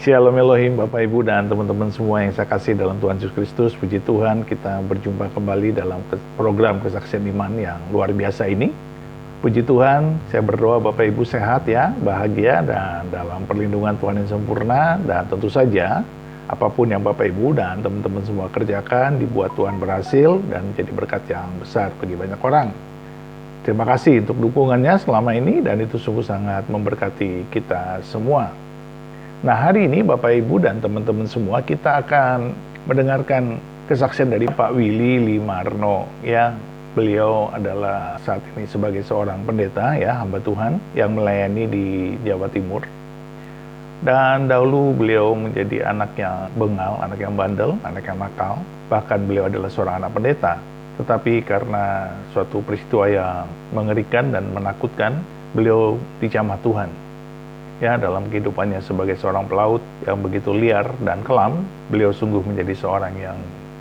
Shalom Elohim, Bapak Ibu dan teman-teman semua yang saya kasih dalam Tuhan Yesus Kristus. Puji Tuhan, kita berjumpa kembali dalam program Kesaksian Iman yang luar biasa ini. Puji Tuhan, saya berdoa Bapak Ibu sehat ya, bahagia dan dalam perlindungan Tuhan yang sempurna. Dan tentu saja, apapun yang Bapak Ibu dan teman-teman semua kerjakan, dibuat Tuhan berhasil dan menjadi berkat yang besar bagi banyak orang. Terima kasih untuk dukungannya selama ini dan itu sungguh sangat memberkati kita semua. Nah, hari ini Bapak Ibu dan teman-teman semua kita akan mendengarkan kesaksian dari Pak Willy Limarno ya. Beliau adalah saat ini sebagai seorang pendeta ya, hamba Tuhan yang melayani di Jawa Timur. Dan dahulu beliau menjadi anak yang bengal, anak yang bandel, anak yang nakal. Bahkan beliau adalah seorang anak pendeta. Tetapi karena suatu peristiwa yang mengerikan dan menakutkan, beliau dijamah Tuhan. Ya, dalam kehidupannya sebagai seorang pelaut yang begitu liar dan kelam, beliau sungguh menjadi seorang yang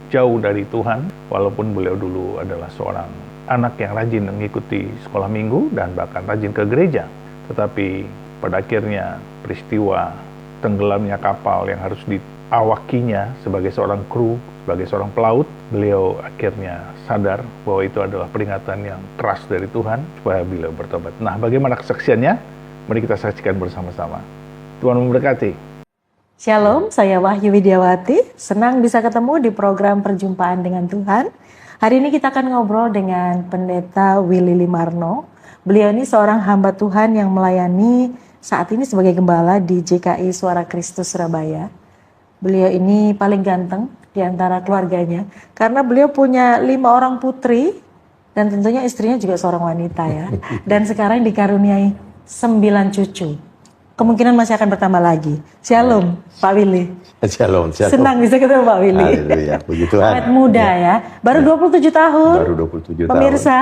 jauh dari Tuhan, walaupun beliau dulu adalah seorang anak yang rajin mengikuti sekolah minggu dan bahkan rajin ke gereja. Tetapi pada akhirnya peristiwa tenggelamnya kapal yang harus diawakinya sebagai seorang kru, sebagai seorang pelaut, beliau akhirnya sadar bahwa itu adalah peringatan yang keras dari Tuhan supaya beliau bertobat. Nah, bagaimana kesaksiannya? Mari kita saksikan bersama-sama. Tuhan memberkati. Shalom, saya Wahyu Widiawati. Senang bisa ketemu di program Perjumpaan dengan Tuhan. Hari ini kita akan ngobrol dengan Pendeta Willy Limarno. Beliau ini seorang hamba Tuhan yang melayani saat ini sebagai gembala di JKI Suara Kristus Surabaya. Beliau ini paling ganteng di antara keluarganya karena beliau punya 5 orang putri dan tentunya istrinya juga seorang wanita ya. Dan sekarang dikaruniai 9 cucu. Kemungkinan masih akan bertambah lagi. Shalom, Pak Willy. Shalom. Senang bisa ketemu Pak Willy. Haleluya, puji Tuhan. Awet muda ya. Baru 27 tahun. Baru 27 tahun. Pemirsa.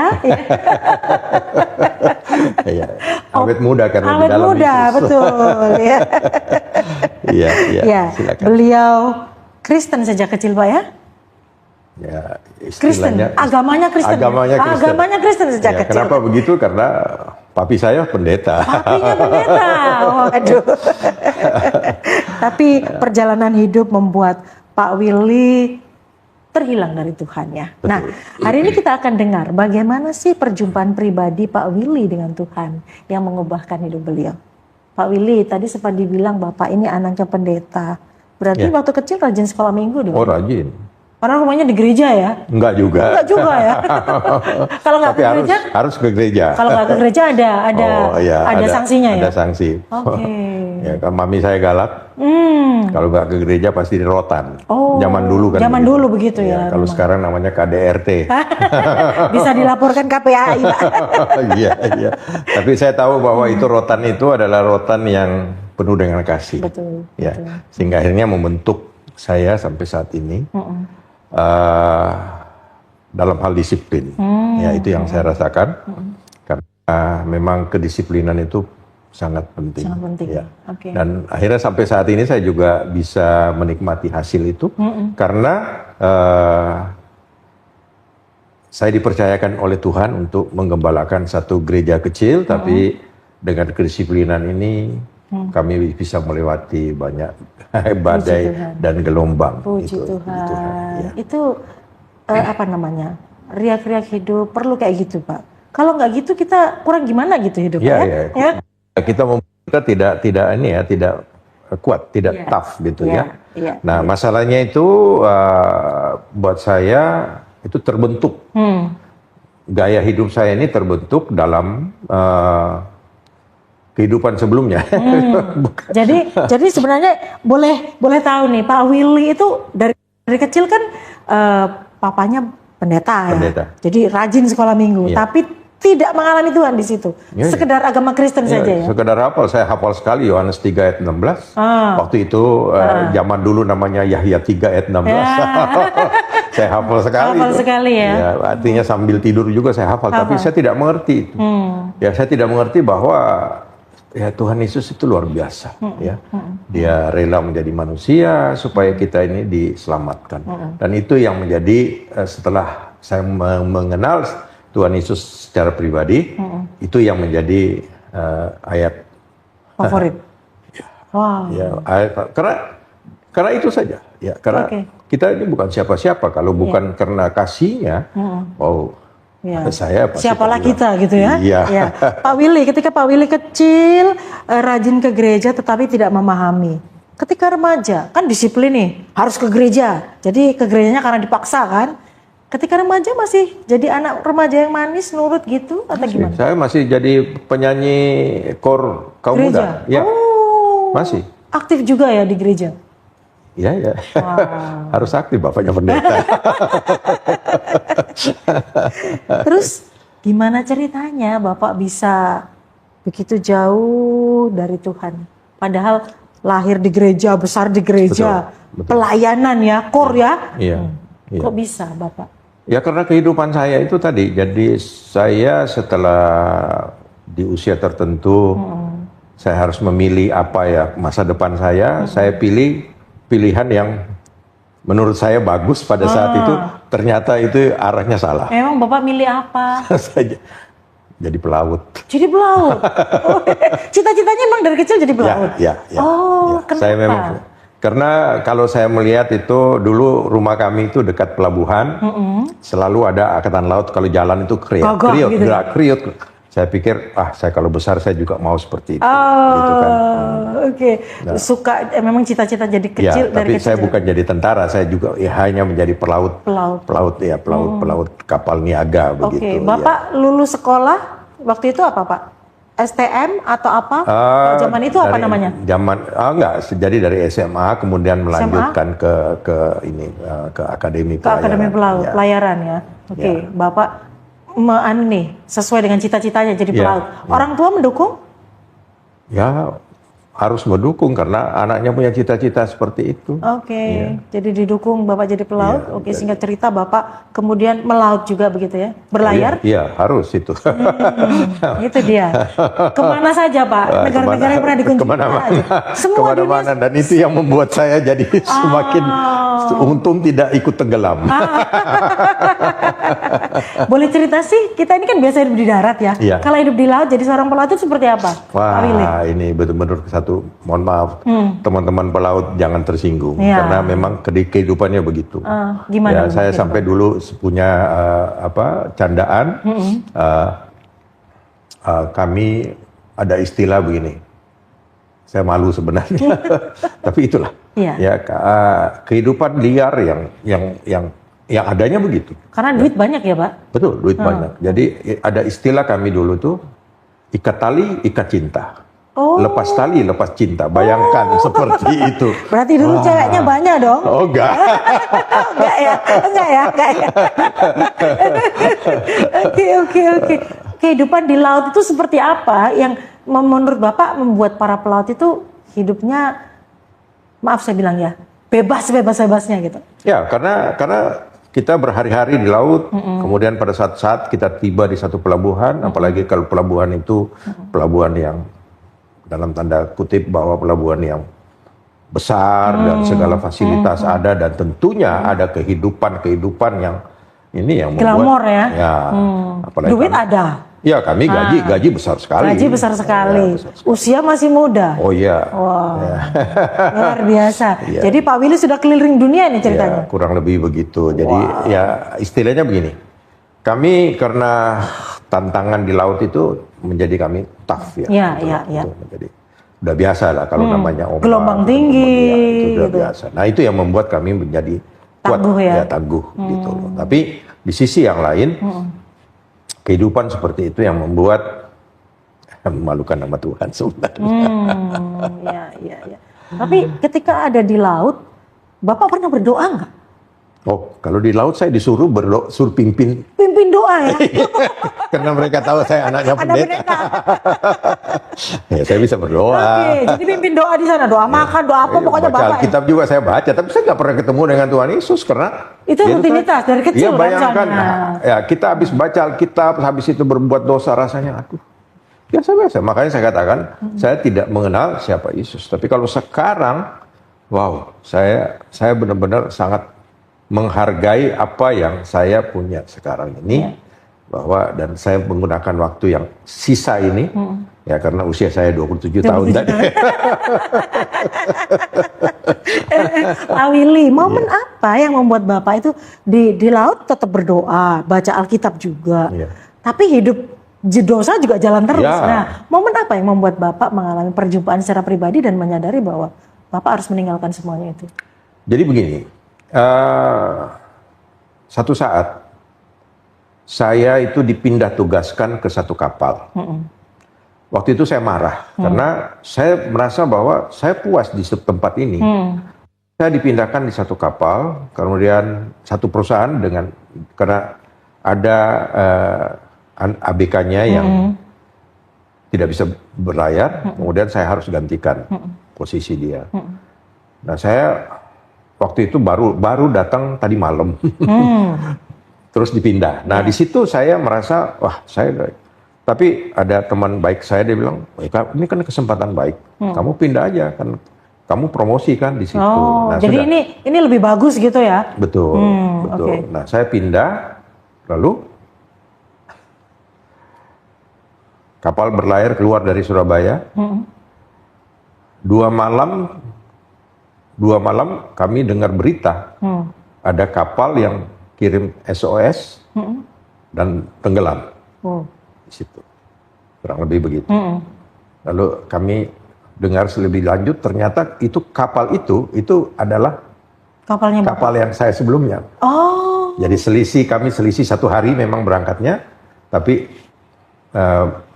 Ya. Awet muda karena awet di dalam muda, Yesus. betul. Iya, silakan. Beliau Kristen sejak kecil Pak ya? Ya, Kristen, agamanya Kristen. Agamanya Kristen sejak kecil. Kenapa begitu? Karena papi saya pendeta. Papinya pendeta. Waduh. Tapi perjalanan hidup membuat Pak Willy terhilang dari Tuhan ya. Betul. Nah, hari ini kita akan dengar bagaimana sih perjumpaan pribadi Pak Willy dengan Tuhan yang mengubahkan hidup beliau. Pak Willy, tadi sempat dibilang Bapak ini anaknya pendeta. Berarti waktu kecil rajin sekolah minggu dong? Oh, rajin. Karena rumahnya di gereja ya? Enggak juga. Enggak juga ya? Kalau nggak ke gereja? Harus ke gereja. Kalau nggak ke gereja ada sanksinya ya? Ada sanksi. Oke. Ya, kan mami saya galak. Kalau nggak ke gereja pasti dirotan. Oh, zaman dulu kan. Zaman dulu begitu ya. Kalau sekarang namanya KDRT. Bisa dilaporkan KPAI, Pak. Iya. Tapi saya tahu bahwa itu rotan itu adalah rotan yang penuh dengan kasih. Betul. Ya. Sehingga akhirnya membentuk saya sampai saat ini. Dalam hal disiplin, ya itu yang saya rasakan, karena memang kedisiplinan itu sangat penting. Sangat penting. Ya. Okay. Dan akhirnya sampai saat ini saya juga bisa menikmati hasil itu, karena saya dipercayakan oleh Tuhan untuk menggembalakan satu gereja kecil, tapi dengan kedisiplinan ini kami bisa melewati banyak badai dan gelombang. Puji Tuhan. Ya. Itu apa namanya? Riak-riak hidup perlu kayak gitu, Pak. Kalau nggak gitu kita kurang gimana gitu hidupnya ya? Kita tidak kuat, tidak tough gitu ya. Nah, masalahnya itu buat saya itu terbentuk. Gaya hidup saya ini terbentuk dalam kehidupan sebelumnya. Jadi sebenarnya boleh tahu nih, Pak Willy itu dari kecil kan papanya pendeta ya. Jadi rajin sekolah minggu, tapi tidak mengalami Tuhan di situ. Sekedar agama Kristen saja ya. Sekedar hafal, saya hafal sekali Yohanes 3 ayat 16. Waktu itu zaman dulu namanya Yahya 3 ayat 16. Saya hafal sekali. Hafal sekali ya. Artinya sambil tidur juga saya hafal. Tapi saya tidak mengerti itu. Ya, saya tidak mengerti bahwa ya Tuhan Yesus itu luar biasa, ya. Dia rela menjadi manusia supaya kita ini diselamatkan. Dan itu yang menjadi setelah saya mengenal Tuhan Yesus secara pribadi, itu yang menjadi ayat favorit. Wow. Ya, karena itu saja. Ya, karena kita ini bukan siapa-siapa kalau bukan karena kasihnya. Oh, saya pasti siapalah kita gitu ya. Iya. Ya. Pak Willy, ketika Pak Willy kecil rajin ke gereja tetapi tidak memahami. Ketika remaja kan disiplin nih, harus ke gereja. Jadi ke gerejanya karena dipaksa kan. Ketika remaja masih jadi anak remaja yang manis, nurut gitu atau gimana? Saya masih jadi penyanyi kor kaum muda. Ya. Oh, masih. Aktif juga ya di gereja? Iya, ya. Wow. Harus aktif bapaknya pendeta. Terus gimana ceritanya Bapak bisa begitu jauh dari Tuhan? Padahal lahir di gereja, besar di gereja, betul. Pelayanan ya, kor ya. Iya. Kok bisa Bapak? Ya karena kehidupan saya itu tadi, jadi saya setelah di usia tertentu, saya harus memilih apa ya masa depan saya pilih pilihan yang menurut saya bagus pada saat itu, ternyata itu arahnya salah. Emang Bapak milih apa? Jadi pelaut. Jadi pelaut? Cita-citanya emang dari kecil jadi pelaut? Ya. Oh, kenapa? Saya memang, karena kalau saya melihat itu dulu rumah kami itu dekat pelabuhan, selalu ada angkatan laut kalau jalan itu kriuk. Saya pikir, saya kalau besar saya juga mau seperti itu. Gitu kan. Oke. Suka, memang cita-cita jadi kecil dari tapi kecil. saya bukan jadi tentara, saya juga hanya menjadi pelaut. Pelaut kapal niaga begitu. Bapak lulus sekolah waktu itu apa Pak? STM atau apa? Zaman itu apa namanya? Enggak, jadi dari SMA kemudian melanjutkan ke akademi pelayaran. Ke akademi pelayaran ya. Oke. Bapak sesuai dengan cita-citanya jadi pelaut. Orang tua mendukung? Ya, harus mendukung karena anaknya punya cita-cita seperti itu. Jadi didukung Bapak jadi pelaut. Singkat cerita Bapak kemudian melaut juga begitu ya? Berlayar? Iya, harus itu. Itu dia. Kemana saja Pak? Negara-negara yang pernah dikunjungi? Kemana-mana. Kemana-mana. Dan itu yang membuat saya jadi semakin untung tidak ikut tenggelam. Boleh cerita sih, kita ini kan biasa hidup di darat ya. Kalau hidup di laut jadi seorang pelaut itu seperti apa? Wah, ini betul-betul mohon maaf, teman-teman pelaut jangan tersinggung karena memang kehidupannya begitu. Gimana? Saya sampai dulu punya candaan, kami ada istilah begini. Saya malu sebenarnya, tapi itulah. Kehidupan liar yang adanya begitu. Karena duit banyak ya Pak? Betul, duit banyak. Jadi ada istilah kami dulu tuh, ikat tali, ikat cinta. Lepas tali, lepas cinta. Bayangkan seperti itu. Berarti dulu ceweknya banyak dong? Oh enggak. Enggak ya. Oke. Kehidupan di laut itu seperti apa yang menurut Bapak membuat para pelaut itu hidupnya, maaf saya bilang ya, bebas-bebasnya gitu? Ya, karena kita berhari-hari di laut, kemudian pada saat kita tiba di satu pelabuhan, apalagi kalau pelabuhan itu pelabuhan yang dalam tanda kutip bahwa pelabuhan yang besar dan segala fasilitas ada dan tentunya ada kehidupan yang ini yang membuat glamor ya. Apalagi duit ada. Ya kami gaji besar sekali. Gaji besar sekali. Besar sekali. Usia masih muda. Oh iya. Wow. Luar biasa. Jadi Pak Willy sudah keliling dunia ini ceritanya. Kurang lebih begitu. Jadi istilahnya begini. Kami karena tantangan di laut itu menjadi kami tough ya. Jadi udah biasa lah kalau namanya ombak, gelombang tinggi itu udah biasa. Nah itu yang membuat kami menjadi kuat, tangguh gitu loh. Tapi di sisi yang lain kehidupan seperti itu yang membuat memalukan nama Tuhan sebenarnya. Tapi ketika ada di laut, Bapak pernah berdoa nggak? Kalau di laut saya disuruh suruh pimpin doa ya. Karena mereka tahu saya anaknya pendeta. Ya saya bisa berdoa. Jadi pimpin doa di sana, doa makan, doa apa pokoknya Bapak. Alkitab juga saya baca, tapi saya nggak pernah ketemu dengan Tuhan Yesus karena itu rutinitas dari kecil. Iya bayangkan, kita habis baca Alkitab, habis itu berbuat dosa rasanya aduh. Biasa-biasa. Makanya saya katakan saya tidak mengenal siapa Yesus. Tapi kalau sekarang, wow, saya benar-benar sangat menghargai apa yang saya punya sekarang ini, bahwa dan saya menggunakan waktu yang sisa ini, Ya karena usia saya 27 tahun tadi. Pak Willy, momen apa yang membuat Bapak itu di laut tetap berdoa, baca Alkitab juga, tapi hidup dosa juga jalan terus. Nah, momen apa yang membuat Bapak mengalami perjumpaan secara pribadi dan menyadari bahwa Bapak harus meninggalkan semuanya itu? Jadi begini, satu saat saya itu dipindah tugaskan ke satu kapal. Waktu itu saya marah karena saya merasa bahwa saya puas di tempat ini. Saya dipindahkan di satu kapal, kemudian satu perusahaan karena ada ABK-nya yang tidak bisa berlayar, kemudian saya harus gantikan posisi dia. Nah saya waktu itu baru datang tadi malam, terus dipindah. Nah di situ saya merasa wah tapi ada teman baik saya, dia bilang, ini kan kesempatan baik, kamu pindah aja kan, kamu promosi kan di situ. Oh, nah, jadi ini lebih bagus gitu ya? Betul, betul. Okay. Nah saya pindah, lalu kapal berlayar keluar dari Surabaya. 2 malam kami dengar berita, ada kapal yang kirim SOS dan tenggelam. Di situ kurang lebih begitu. Lalu kami dengar lebih lanjut, ternyata itu kapal itu adalah kapal yang saya sebelumnya. Oh. Jadi kami selisih 1 hari memang berangkatnya, tapi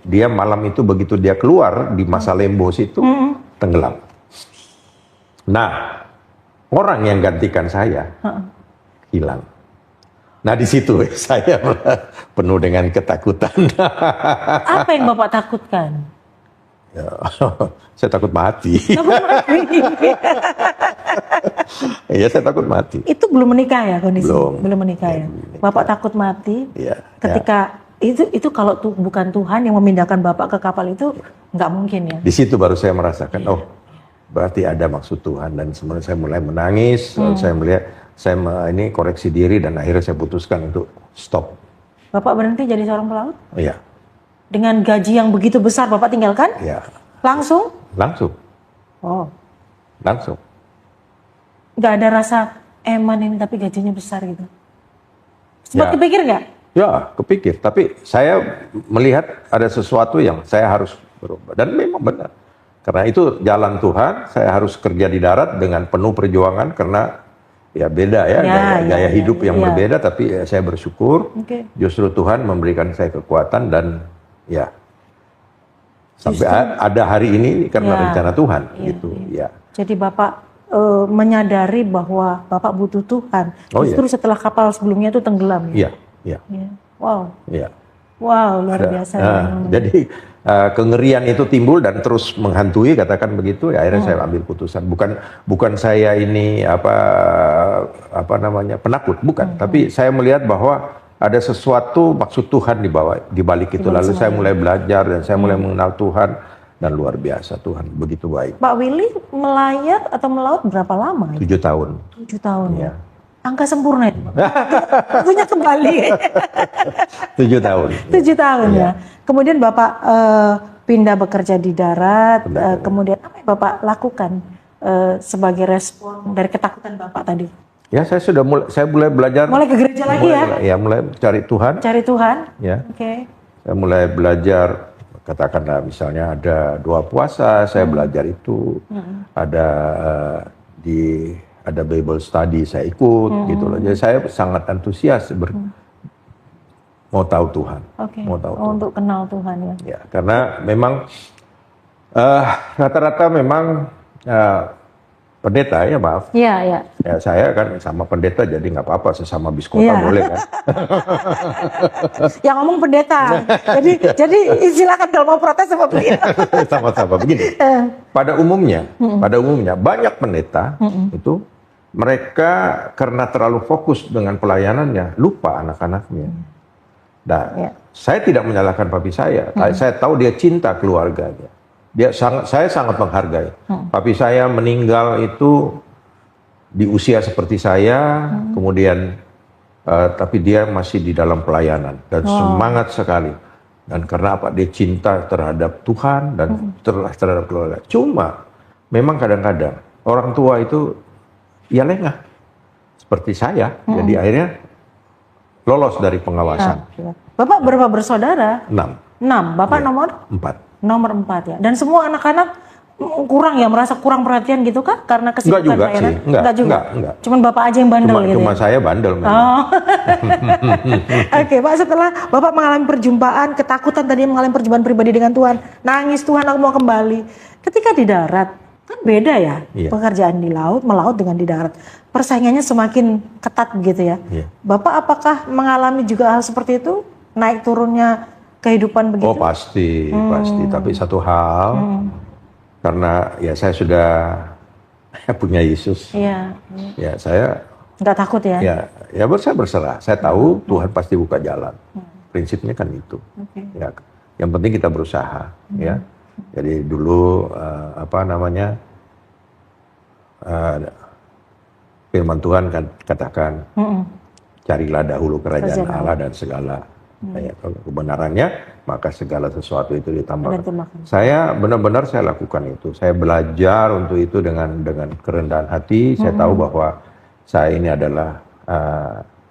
dia malam itu begitu dia keluar di masa lembo situ tenggelam. Nah orang yang gantikan saya hilang. Nah di situ saya penuh dengan ketakutan. Apa yang Bapak takutkan? Ya, saya takut mati. Iya saya takut mati. Itu belum menikah ya kondisi? Belum menikah ya. Bapak takut mati. Ya, ketika itu kalau bukan Tuhan yang memindahkan Bapak ke kapal itu nggak mungkin ya. Di situ baru saya merasakan berarti ada maksud Tuhan, dan sebenarnya saya mulai menangis. Lalu saya melihat ini koreksi diri dan akhirnya saya putuskan untuk stop. Bapak berhenti jadi seorang pelaut? Iya. Dengan gaji yang begitu besar Bapak tinggalkan? Iya. Langsung? Langsung. Oh. Langsung. Nggak ada rasa eman ini tapi gajinya besar gitu? Sempat kepikir nggak? Ya, kepikir. Tapi saya melihat ada sesuatu yang saya harus berubah. Dan memang benar. Karena itu jalan Tuhan, saya harus kerja di darat dengan penuh perjuangan karena ya beda ya, gaya hidup yang berbeda, tapi saya bersyukur justru Tuhan memberikan saya kekuatan dan ya sampai ada hari ini karena rencana Tuhan gitu ya. Jadi Bapak menyadari bahwa Bapak butuh Tuhan justru setelah kapal sebelumnya itu tenggelam ya. Iya. Wow. Iya. Wow, luar biasa. Jadi kengerian itu timbul dan terus menghantui, katakan begitu. Ya, akhirnya saya ambil putusan. Bukan saya ini apa namanya penakut, bukan. Tapi saya melihat bahwa ada sesuatu maksud Tuhan di balik itu. Lalu saya mulai belajar dan saya mulai mengenal Tuhan, dan luar biasa Tuhan begitu baik. Pak Willy melayar atau melaut berapa lama? 7 tahun. 7 tahun ya. Angka sempurna itu. Punya kembali. 7 tahun. 7 tahun ya. Kemudian Bapak pindah bekerja di darat. Kemudian apa yang Bapak lakukan sebagai respon dari ketakutan Bapak tadi? Ya, saya mulai belajar. Mulai ke gereja lagi ya? Ya, mulai cari Tuhan. Cari Tuhan. Ya. Oke. Saya mulai belajar, katakanlah misalnya ada 2 puasa, saya belajar itu. Ada Bible study saya ikut gitu loh. Jadi saya sangat antusias mau tahu Tuhan. Mau tahu Tuhan. Untuk kenal Tuhan ya. Ya, karena memang rata-rata memang pendeta ya, maaf. Iya. Ya saya kan sama pendeta jadi nggak apa-apa, sesama biskota boleh kan. Yang ngomong pendeta. jadi silakan kalau mau protes sama beliau. Sama-sama begini. Pada umumnya banyak pendeta itu mereka karena terlalu fokus dengan pelayanannya lupa anak-anaknya. Nah, saya tidak menyalahkan papi saya. Saya tahu dia cinta keluarganya. Saya sangat menghargai. Papi saya meninggal itu di usia seperti saya, kemudian tapi dia masih di dalam pelayanan dan semangat sekali. Dan karena apa? Dia cinta terhadap Tuhan dan terhadap keluarga. Cuma memang kadang-kadang orang tua itu ya lengah. Seperti saya. Jadi akhirnya lolos dari pengawasan. Bapak berapa bersaudara? 6. Bapak Ya, nomor? 4. Nomor 4 ya. Dan semua anak-anak kurang ya, merasa kurang perhatian gitu kah? Karena kesibukan Enggak juga layanan? sih. Enggak juga. Enggak. Cuman Bapak aja yang bandel gitu Cuma ya? saya bandel memang. Oh. Oke, Pak, setelah Bapak mengalami perjumpaan, ketakutan tadi mengalami perjumpaan pribadi dengan Tuhan, nangis, Tuhan aku mau kembali. Ketika di darat, kan beda ya, Iya. pekerjaan di laut, melaut dengan di darat. Persaingannya semakin ketat begitu ya. Iya. Bapak apakah mengalami juga hal seperti itu? Naik turunnya kehidupan begitu? Oh pasti. Tapi satu hal, karena ya saya sudah punya Yesus, Iya. ya saya Nggak takut ya? saya berserah. Saya tahu Tuhan pasti buka jalan. Prinsipnya kan itu. Oke. Ya, yang penting kita berusaha. Ya. Jadi dulu firman Tuhan kan katakan, carilah dahulu kerajaan Allah dan segala kebenarannya, maka segala sesuatu itu ditambahkan. Saya benar-benar saya lakukan itu. Saya belajar untuk itu dengan kerendahan hati. Saya tahu bahwa saya ini adalah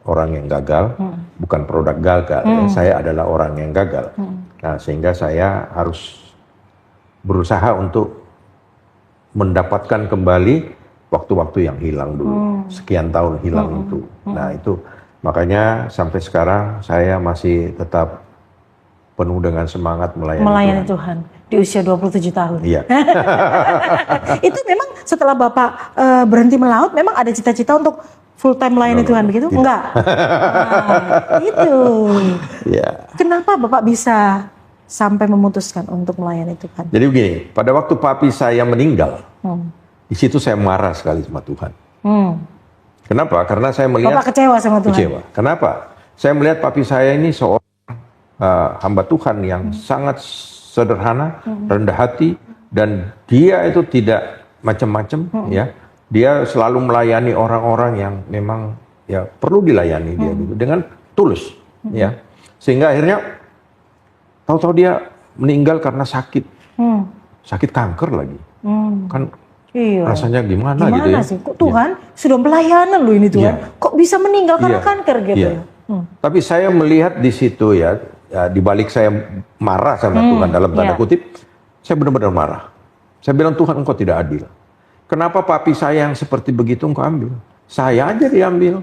orang yang gagal, bukan produk gagal. Saya adalah orang yang gagal. Nah, sehingga saya harus berusaha untuk mendapatkan kembali waktu-waktu yang hilang dulu. Sekian tahun hilang itu. Nah, itu makanya sampai sekarang saya masih tetap penuh dengan semangat melayani Tuhan. Di usia 27 tahun. Iya. Itu memang setelah Bapak berhenti melaut, memang ada cita-cita untuk full time melayani Tuhan begitu? Tidak. Enggak. Itu. Iya. Kenapa Bapak bisa sampai memutuskan untuk melayani Tuhan? Jadi begini, pada waktu papi saya meninggal, di situ saya marah sekali sama Tuhan. Kenapa? Karena saya melihat Bapak kecewa sama Tuhan? Kecewa. Kenapa? Saya melihat papi saya ini seorang hamba Tuhan yang sangat sederhana, rendah hati, dan dia itu tidak macam-macam, ya. Dia selalu melayani orang-orang yang memang ya perlu dilayani dia gitu dengan tulus, ya. Sehingga akhirnya tahu-tahu dia meninggal karena sakit, sakit kanker lagi, kan. Iya. Rasanya gimana gitu ya? Sih? Kok Tuhan sudah pelayanan loh ini Tuhan, kok bisa meninggal karena kanker gitu ya? Tapi saya melihat di situ ya, di balik saya marah sama Tuhan dalam tanda kutip, saya benar-benar marah. Saya bilang, Tuhan engkau tidak adil. Kenapa papi saya yang seperti begitu engkau ambil? Saya aja diambil.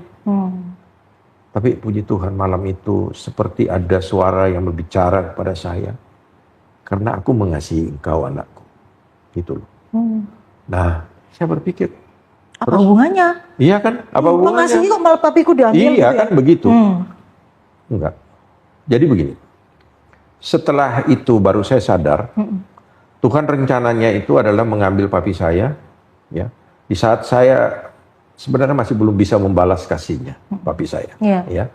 Tapi puji Tuhan malam itu seperti ada suara yang berbicara kepada saya. Karena aku mengasihi engkau anakku. Gitu loh. Nah, saya berpikir. Apa hubungannya? Iya kan? Apa hubungannya? Mengasihi kok malah papiku diambil iya gitu ya? kan begitu. Enggak. Jadi begini. Setelah itu baru saya sadar. Tuhan rencananya itu adalah mengambil papi saya. Ya, di saat saya sebenarnya masih belum bisa membalas kasihnya, papi saya. Ya.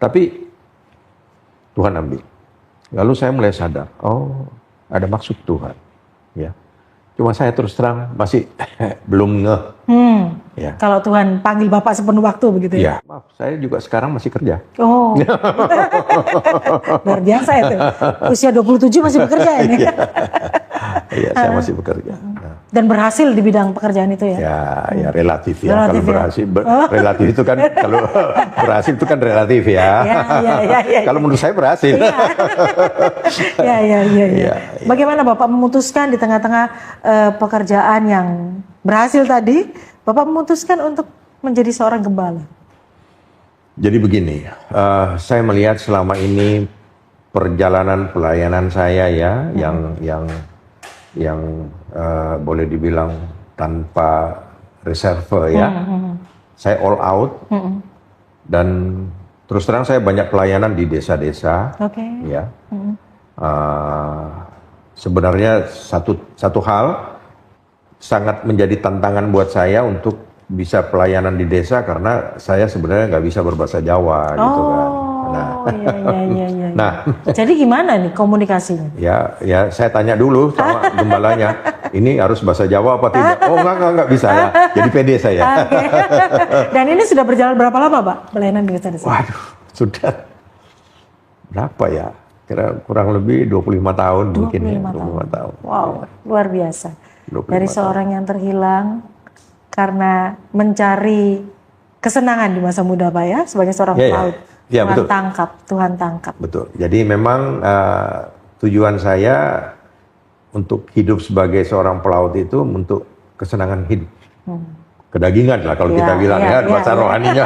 Tapi Tuhan ambil. Lalu saya mulai sadar. Oh, ada maksud Tuhan. Ya. Cuma saya terus terang masih belum ngeh. Ya. Kalau Tuhan panggil Bapak sepenuh waktu begitu ya? Ya, maaf, saya juga sekarang masih kerja. Oh, luar biasa itu. Usia 27 masih bekerja ini. Iya, saya masih bekerja. Nah. Dan berhasil di bidang pekerjaan itu ya? Ya relatif ya. Relatif kalau berhasil, relatif itu kan kalau berhasil itu kan relatif ya. Ya. Kalau menurut saya berhasil. Ya. Bagaimana Bapak memutuskan di tengah-tengah pekerjaan yang berhasil tadi, Bapak memutuskan untuk menjadi seorang gembala? Jadi begini, saya melihat selama ini perjalanan pelayanan saya ya, yang boleh dibilang tanpa reserve ya. Saya all out dan terus terang saya banyak pelayanan di desa-desa. Ya. Sebenarnya satu hal sangat menjadi tantangan buat saya untuk bisa pelayanan di desa karena saya sebenarnya nggak bisa berbahasa Jawa gitu kan. Nah, jadi gimana nih komunikasinya? Ya saya tanya dulu sama gembalanya, ini harus bahasa Jawa apa tidak? Oh enggak bisa ya. Jadi pede saya. Okay. Dan ini sudah berjalan berapa lama Pak pelayanan di desa-desa? Waduh, sudah berapa ya? kira kurang lebih 25 tahun mungkin ya, 25 tahun. Wow, luar biasa. 25 Dari seorang yang terhilang karena mencari kesenangan di masa muda Pak ya, sebagai seorang Ya, ya. pelaut. Ya, Tuhan betul. tangkap, Tuhan tangkap. Betul. Jadi memang tujuan saya untuk hidup sebagai seorang pelaut itu untuk kesenangan hidup. Kedagingan lah kalau Ya, kita bilang ya, ya, ya, bahasa ya. rohaninya.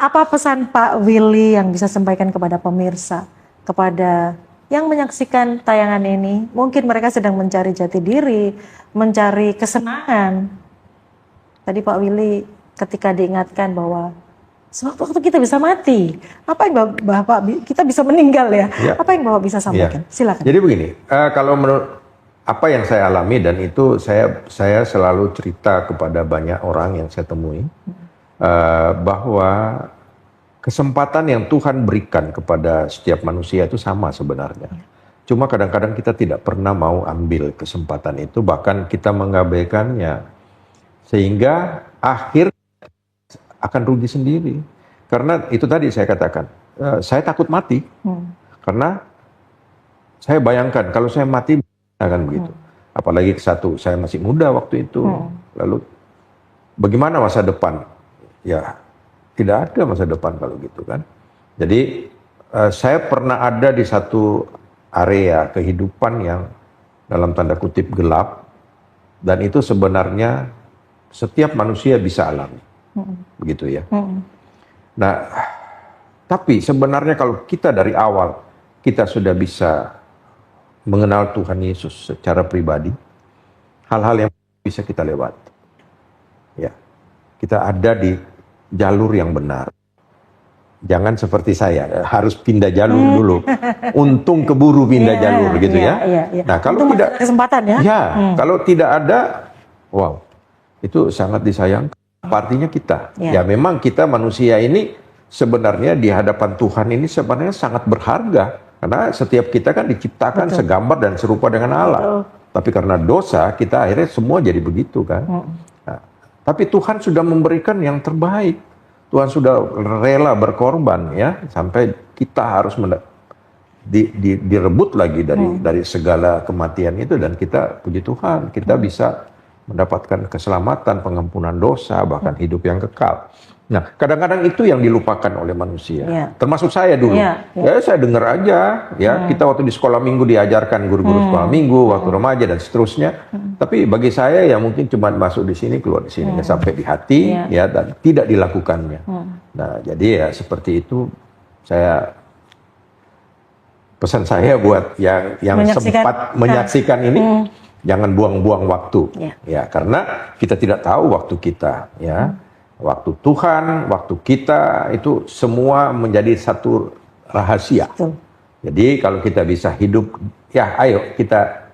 Apa pesan Pak Willy yang bisa sampaikan kepada pemirsa, kepada yang menyaksikan tayangan ini? Mungkin mereka sedang mencari jati diri, mencari kesenangan. Tadi Pak Willy ketika diingatkan bahwa suatu waktu kita bisa mati, apa yang Bapak kita bisa meninggal ya? Ya. Apa yang Bapak bisa sampaikan? Ya. Silakan. Jadi begini, kalau menurut apa yang saya alami dan itu saya selalu cerita kepada banyak orang yang saya temui bahwa kesempatan yang Tuhan berikan kepada setiap manusia itu sama sebenarnya. Cuma kadang-kadang kita tidak pernah mau ambil kesempatan itu, bahkan kita mengabaikannya sehingga akhir akan rugi sendiri. Karena itu tadi saya katakan, saya takut mati karena saya bayangkan kalau saya mati akan begitu. Apalagi satu, saya masih muda waktu itu. Lalu bagaimana masa depan? Ya, tidak ada masa depan kalau gitu kan. Jadi saya pernah ada di satu area kehidupan yang dalam tanda kutip gelap, dan itu sebenarnya setiap manusia bisa alami. Begitu ya. Nah, tapi sebenarnya kalau kita dari awal kita sudah bisa mengenal Tuhan Yesus secara pribadi, hal-hal yang bisa kita lewati. Ya, kita ada di jalur yang benar. Jangan seperti saya, harus pindah jalur dulu. Untung keburu pindah jalur gitu ya. Nah, kalau itu tidak kesempatan ya. Ya, kalau tidak ada, wow, itu sangat disayangkan. Artinya kita, ya memang kita manusia ini sebenarnya di hadapan Tuhan ini sebenarnya sangat berharga. Karena setiap kita kan diciptakan segambar dan serupa dengan Allah. Tapi karena dosa, kita akhirnya semua jadi begitu kan. Nah, tapi Tuhan sudah memberikan yang terbaik. Tuhan sudah rela berkorban ya, sampai kita harus direbut lagi dari segala kematian itu, dan kita puji Tuhan, kita bisa mendapatkan keselamatan, pengampunan dosa, bahkan hidup yang kekal. Nah, kadang-kadang itu yang dilupakan oleh manusia, termasuk saya dulu. Ya, saya dengar aja, ya kita waktu di sekolah minggu diajarkan guru-guru sekolah minggu, waktu remaja dan seterusnya. Tapi bagi saya ya mungkin cuma masuk di sini, keluar di sini, nggak sampai di hati, ya, dan tidak dilakukannya. Nah, jadi ya seperti itu. Pesan saya buat yang sempat menyaksikan ini, jangan buang-buang waktu, ya, karena kita tidak tahu waktu kita, ya. Waktu Tuhan, waktu kita itu semua menjadi satu rahasia. Betul. Jadi kalau kita bisa hidup, ya ayo kita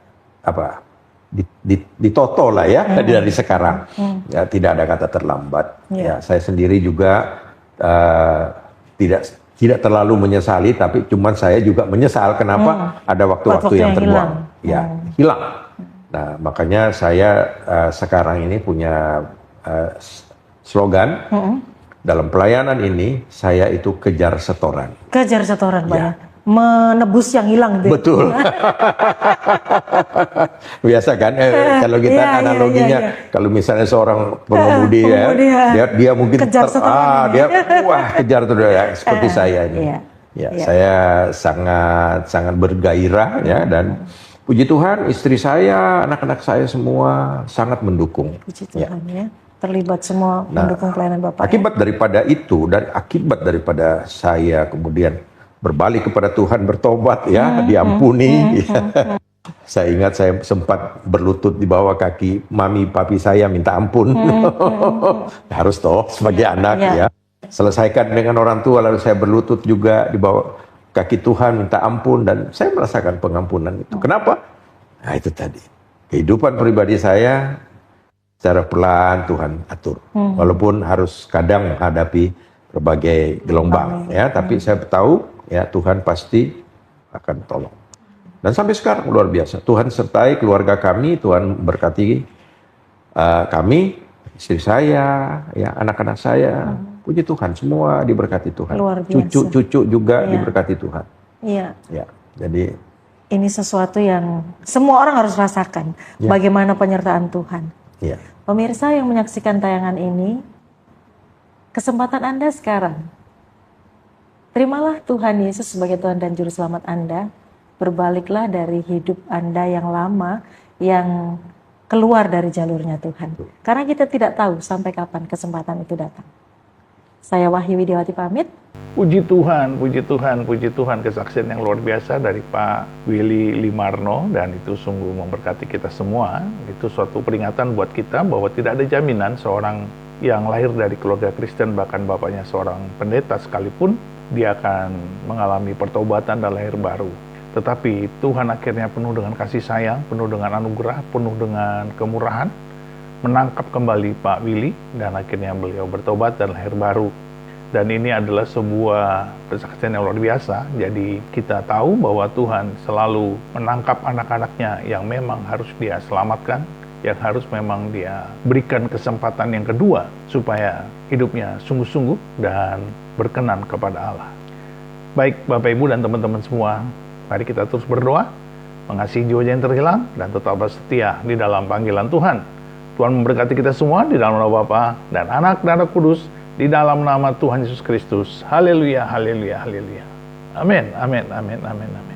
ditoto lah ya dari sekarang. Ya, tidak ada kata terlambat. Ya, saya sendiri juga tidak terlalu menyesali, tapi cuman saya juga menyesal kenapa ada waktu-waktu yang terbuang. Ya, hilang. Nah, makanya saya sekarang ini punya slogan dalam pelayanan ini, saya itu kejar setoran. Kejar setoran, Pak ya. Menebus yang hilang. Betul. Biasa kan, kalau kita analoginya, kalau misalnya seorang pengemudi ya, dia mungkin kejar setoran. Kejar terus ya, seperti saya ini. Saya sangat bergairah ya, dan puji Tuhan, istri saya, anak-anak saya semua sangat mendukung. Puji Tuhan ya. Terlibat semua mendukung pelayanan Bapak. Akibat daripada itu dan akibat daripada saya kemudian berbalik kepada Tuhan, bertobat ya, diampuni. Saya ingat saya sempat berlutut di bawah kaki mami papi saya minta ampun. Harus toh sebagai anak ya. Selesaikan dengan orang tua, lalu saya berlutut juga di bawah kaki Tuhan minta ampun, dan saya merasakan pengampunan itu. Kenapa? Nah, itu tadi. Kehidupan pribadi saya secara pelan Tuhan atur, walaupun harus kadang menghadapi berbagai gelombang ya, tapi saya tahu ya Tuhan pasti akan tolong. Dan sampai sekarang luar biasa, Tuhan sertai keluarga kami, Tuhan berkati kami, istri saya, ya anak-anak saya, puji Tuhan semua diberkati Tuhan, cucu-cucu juga diberkati Tuhan. Iya. Ya, jadi Ini sesuatu yang semua orang harus rasakan. Ya. Bagaimana penyertaan Tuhan. ya, Pemirsa yang menyaksikan tayangan ini, kesempatan Anda sekarang. Terimalah Tuhan Yesus sebagai Tuhan dan Juru Selamat Anda. Berbaliklah dari hidup Anda yang lama, yang keluar dari jalurnya Tuhan. Karena kita tidak tahu sampai kapan kesempatan itu datang. Saya Wahyu Widiawati pamit. Puji Tuhan, puji Tuhan, puji Tuhan, kesaksian yang luar biasa dari Pak Willy Limarno, dan itu sungguh memberkati kita semua. Itu suatu peringatan buat kita bahwa tidak ada jaminan seorang yang lahir dari keluarga Kristen, bahkan bapaknya seorang pendeta sekalipun, dia akan mengalami pertobatan dan lahir baru. Tetapi Tuhan akhirnya penuh dengan kasih sayang, penuh dengan anugerah, penuh dengan kemurahan, menangkap kembali Pak Willy, dan akhirnya beliau bertobat dan lahir baru. Dan ini adalah sebuah kesaksian yang luar biasa. Jadi kita tahu bahwa Tuhan selalu menangkap anak-anaknya yang memang harus dia selamatkan, yang harus memang dia berikan kesempatan yang kedua supaya hidupnya sungguh-sungguh dan berkenan kepada Allah. Baik Bapak Ibu dan teman-teman semua, mari kita terus berdoa, mengasihi jiwa yang terhilang, dan tetap setia di dalam panggilan Tuhan. Tuhan memberkati kita semua di dalam nama Bapa dan Anak dan Roh Kudus, di dalam nama Tuhan Yesus Kristus. Haleluya, haleluya, haleluya. Amin, amin, amin, amin, amin.